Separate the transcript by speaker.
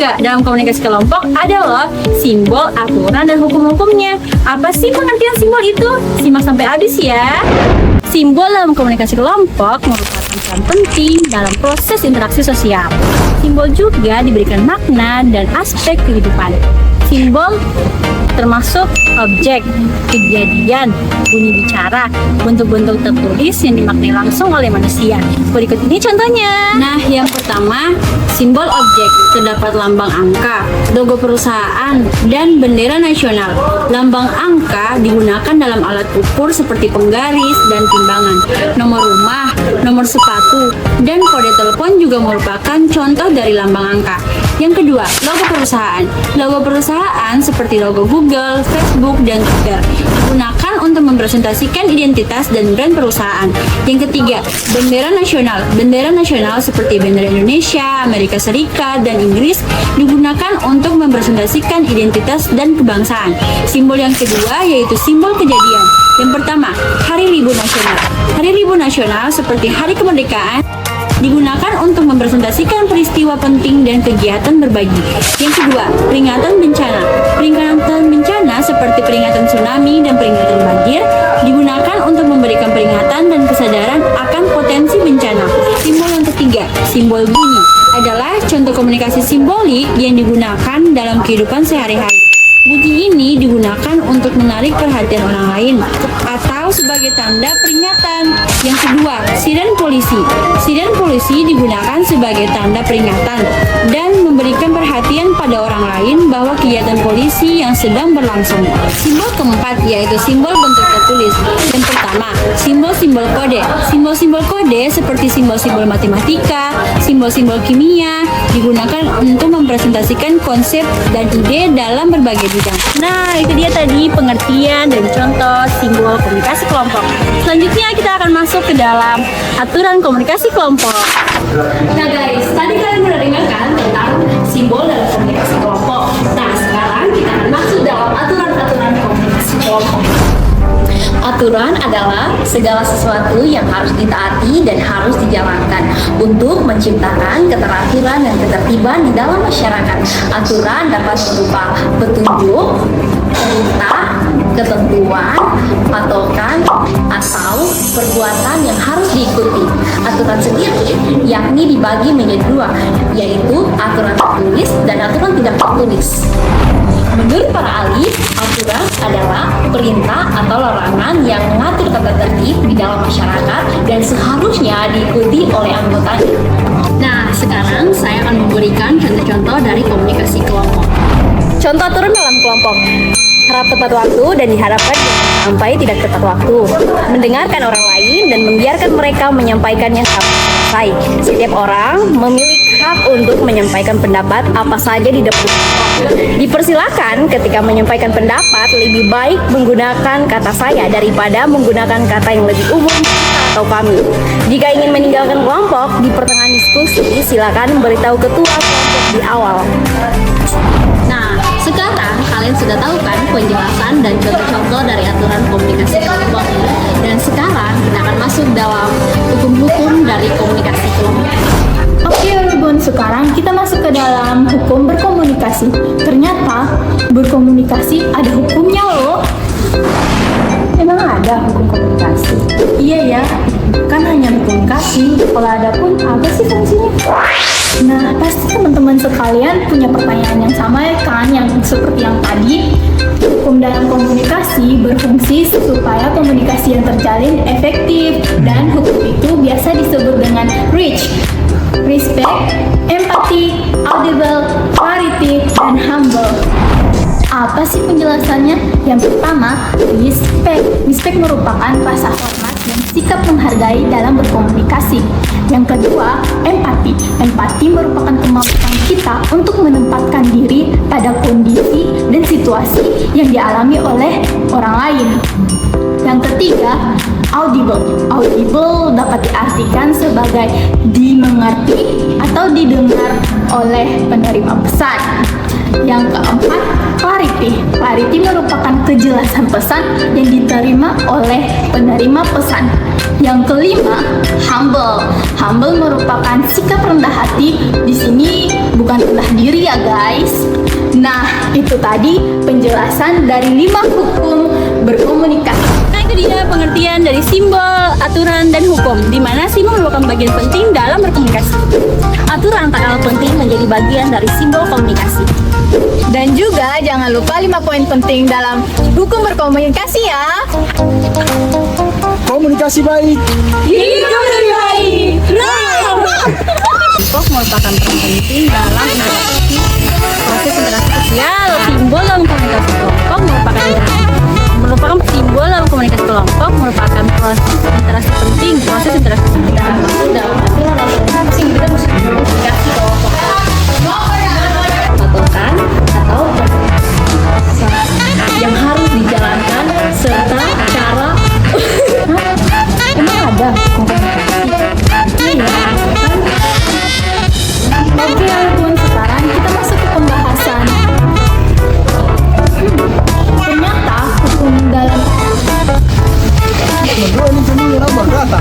Speaker 1: ketiga dalam komunikasi kelompok adalah simbol, aturan, dan hukum-hukumnya. Apa sih pengertian simbol itu? Simak sampai habis ya. Simbol dalam komunikasi kelompok merupakan peran penting dalam proses interaksi sosial. Simbol juga diberikan makna dan aspek kehidupan. Simbol termasuk objek, kejadian, bunyi bicara, bentuk-bentuk tertulis yang dimaknai langsung oleh manusia. Berikut ini contohnya. Nah, yang pertama, simbol objek. Terdapat lambang angka, logo perusahaan, dan bendera nasional. Lambang angka digunakan dalam alat ukur seperti penggaris dan timbangan. Nomor rumah, nomor sepatu, dan kode telepon juga merupakan contoh dari lambang angka. Yang kedua, logo perusahaan. Logo perusahaan seperti logo Google, Facebook, dan Twitter digunakan untuk mempresentasikan identitas dan brand perusahaan. Yang ketiga, bendera nasional. Bendera nasional seperti bendera Indonesia, Amerika Serikat, dan Inggris digunakan untuk mempresentasikan identitas dan kebangsaan. Simbol yang kedua yaitu simbol kejadian. Yang pertama, Hari Libur Nasional. Hari Libur Nasional seperti Hari Kemerdekaan digunakan untuk mempresentasikan peristiwa penting dan kegiatan berbagi. Yang kedua, peringatan bencana. Peringatan bencana seperti peringatan tsunami dan peringatan banjir digunakan untuk memberikan peringatan dan kesadaran akan potensi bencana. Simbol yang ketiga, simbol bunyi adalah contoh komunikasi simbolik yang digunakan dalam kehidupan sehari-hari. Bunyi ini digunakan untuk menarik perhatian orang lain atau sebagai tanda peringatan. Yang kedua, siren polisi. Siren polisi digunakan sebagai tanda peringatan dan memberikan perhatian pada orang lain bahwa kegiatan polisi yang sedang berlangsung. Simbol keempat yaitu simbol bentuk tertulis. Yang pertama, simbol-simbol kode. Simbol-simbol kode seperti simbol-simbol matematika, simbol-simbol kimia digunakan untuk mempresentasikan konsep dan ide dalam berbagai bidang. Nah, itu dia tadi pengertian dan contoh simbol komunikasi kelompok. Selanjutnya kita akan masuk ke dalam aturan komunikasi kelompok. Nah guys, tadi kalian sudah dengarkan tentang simbol dalam komunikasi kelompok. Nah, sekarang kita akan masuk dalam aturan-aturan komunikasi kelompok. Aturan adalah segala sesuatu yang harus ditaati dan harus dijalankan untuk menciptakan keteraturan dan ketertiban di dalam masyarakat. Aturan dapat berupa petunjuk, perintah, ketentuan, patokan, atau perbuatan yang harus diikuti. Aturan sendiri yakni dibagi menjadi dua, yaitu aturan tertulis dan aturan tidak tertulis. Menurut para ahli, aturan adalah perintah atau larangan yang mengatur tata tertib di dalam masyarakat dan seharusnya diikuti oleh anggotanya. Nah, sekarang saya akan memberikan contoh-contoh dari komunikasi kelompok. Contoh aturan dalam kelompok: harap tepat waktu dan diharapkan sampai tidak tepat waktu. Mendengarkan orang lain dan membiarkan mereka menyampaikannya sampai selesai. Setiap orang memiliki hak untuk menyampaikan pendapat apa saja di depan. Dipersilakan ketika menyampaikan pendapat lebih baik menggunakan kata saya daripada menggunakan kata yang lebih umum atau kami. Jika ingin meninggalkan kelompok di pertengahan diskusi, silakan beritahu ketua kelompok di awal. Nah, sekarang kalian sudah tahu kan penjelasan dan contoh-contoh dari aturan komunikasi kelompok. Dan sekarang kita akan masuk dalam hukum-hukum dari komunikasi kelompok.
Speaker 2: Oke Rubun, sekarang kita masuk ke dalam hukum berkomunikasi. Ternyata berkomunikasi ada hukumnya loh.
Speaker 3: Emang ada hukum komunikasi?
Speaker 2: Iya ya, kan hanya berkomunikasi. Kalau ada pun apa sih fungsinya? Nah, pasti teman-teman sekalian punya pertanyaan yang sama ya kan, yang seperti yang tadi. Hukum dalam komunikasi berfungsi supaya komunikasi yang terjalin efektif, dan hukum itu biasa disebut dengan reach, respect, empathy, audible, clarity, dan humble. Apa sih penjelasannya? Yang pertama, respect. Respect merupakan rasa hormat dan sikap menghargai dalam berkomunikasi. Yang kedua, empati. Empati merupakan kemampuan kita untuk menempatkan diri pada kondisi dan situasi yang dialami oleh orang lain. Yang ketiga, audible. Audible dapat diartikan sebagai dimengerti atau didengar oleh penerima pesan. Yang keempat, clarity. Clarity merupakan kejelasan pesan yang diterima oleh penerima pesan. Yang kelima, humble. Humble merupakan sikap rendah hati. Di sini bukan rendah diri ya guys. Nah, itu tadi penjelasan dari 5 hukum berkomunikasi.
Speaker 1: Nah, itu dia pengertian dari simbol, aturan, dan hukum, di mana simbol merupakan bagian penting dalam berkomunikasi. Aturan tak kalah penting menjadi bagian dari simbol komunikasi.
Speaker 2: Dan juga jangan lupa 5 poin penting dalam hukum berkomunikasi ya.
Speaker 4: Komunikasi baik.
Speaker 1: Hidup lebih baik. Kelompok merupakan peran penting dalam interaksi proses interaksi sosial. Simbol dalam komunikasi kelompok merupakan simbol dalam komunikasi kelompok merupakan proses interaksi penting. Proses interaksi penting dalam aturan masing kita mesti komunikasi kelompok patokan atau yang harus dijalankan serta cara.
Speaker 3: Emang ada komunikasi?
Speaker 2: Oke Alpun, sekarang kita masuk ke pembahasan. Ternyata hukum dalam
Speaker 4: Berdua ini cuma berapa?